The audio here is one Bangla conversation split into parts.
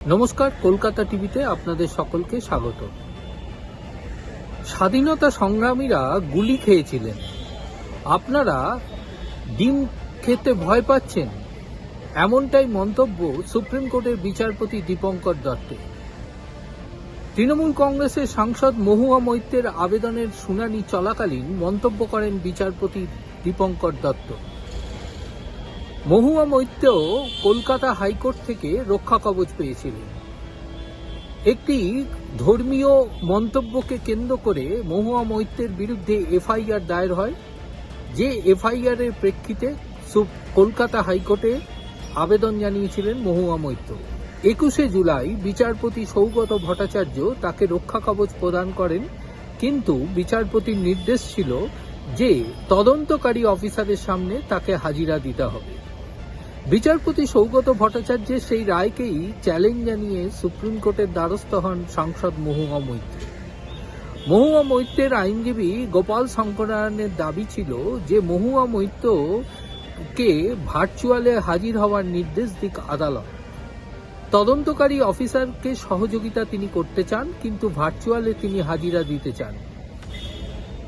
নমস্কার, কলকাতা টিভিতে আপনাদের সকলকে স্বাগত। স্বাধীনতা সংগ্রামীরা গুলি খেয়েছিলেন, আপনারা ডিম খেতে ভয় পাচ্ছেন, এমনটাই মন্তব্য সুপ্রিম কোর্টের বিচারপতি দীপঙ্কর দত্তের। তৃণমূল কংগ্রেসের সাংসদ মহুয়া মৈত্রের আবেদনের শুনানি চলাকালীন মন্তব্য করেন বিচারপতি দীপঙ্কর দত্ত। মহুয়া মৈত্র কলকাতা হাইকোর্ট থেকে রক্ষা কবচ পেয়েছিলেন। একটি ধর্মীয় মন্তব্যকে কেন্দ্র করে মহুয়া মৈত্রের বিরুদ্ধে এফআইআর দায়ের হয়, যে এফআইআর এর প্রেক্ষিতে কলকাতা হাইকোর্টে আবেদন জানিয়েছিলেন মহুয়া মৈত্র। 21শে জুলাই বিচারপতি সৌগত ভট্টাচার্য তাকে রক্ষা কবচ প্রদান করেন, কিন্তু বিচারপতির নির্দেশ ছিল যে তদন্তকারী অফিসারের সামনে তাকে হাজিরা দিতে হবে। বিচারপতি সৌগত ভট্টাচার্যের সেই রায়কেই চ্যালেঞ্জ জানিয়ে সুপ্রিম কোর্টের দ্বারস্থ হন সাংসদ মহুয়া মৈত্র। মহুয়া মৈত্রের আইনজীবী গোপাল শঙ্করায়ণের দাবি ছিল যে মহুয়া মৈত্রকে ভার্চুয়ালে হাজির হওয়ার নির্দেশ দিক আদালত। তদন্তকারী অফিসারকে সহযোগিতা তিনি করতে চান, কিন্তু ভার্চুয়ালে তিনি হাজিরা দিতে চান।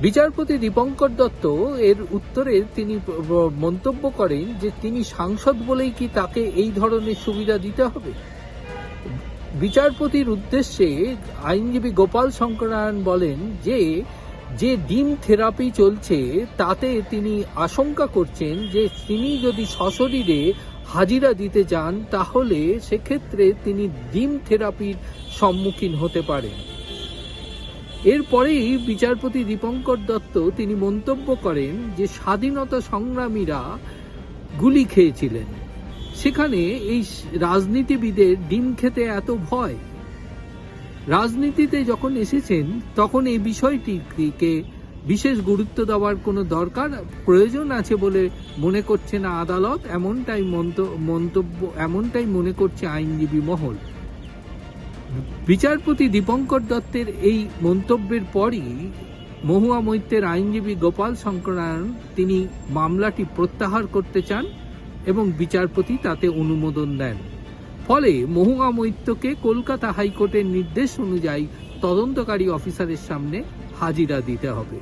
বিচারপতি দীপঙ্কর দত্ত এর উত্তরে তিনি মন্তব্য করেন যে তিনি সাংসদ বলেই কি তাকে এই ধরনের সুবিধা দিতে হবে। বিচারপতির উদ্দেশ্যে আইনজীবী গোপাল শঙ্করায়ণ বলেন যে ডিম থেরাপি চলছে তাতে তিনি আশঙ্কা করছেন যে তিনি যদি সশরীরে হাজিরা দিতে চান তাহলে সেক্ষেত্রে তিনি ডিম থেরাপির সম্মুখীন হতে পারেন। এরপরেই বিচারপতি দীপঙ্কর দত্ত তিনি মন্তব্য করেন যে স্বাধীনতা সংগ্রামীরা গুলি খেয়েছিলেন, সেখানে এই রাজনীতিবিদের ডিম খেতে এত ভয়। রাজনীতিতে যখন এসেছেন তখন এই বিষয়টিকে বিশেষ গুরুত্ব দেওয়ার কোনো প্রয়োজন আছে বলে মনে করছে না আদালত, এমনটাই মনে করছে আইনজীবী মহল। বিচারপতি দীপঙ্কর দত্তের এই মন্তব্যের পরই মহুয়া মৈত্রের আইনজীবী গোপাল শঙ্করায়ণ তিনি মামলাটি প্রত্যাহার করতে চান এবং বিচারপতি তাতে অনুমোদন দেন। ফলে মহুয়া মৈত্রকে কলকাতা হাইকোর্টের নির্দেশ অনুযায়ী তদন্তকারী অফিসারের সামনে হাজিরা দিতে হবে।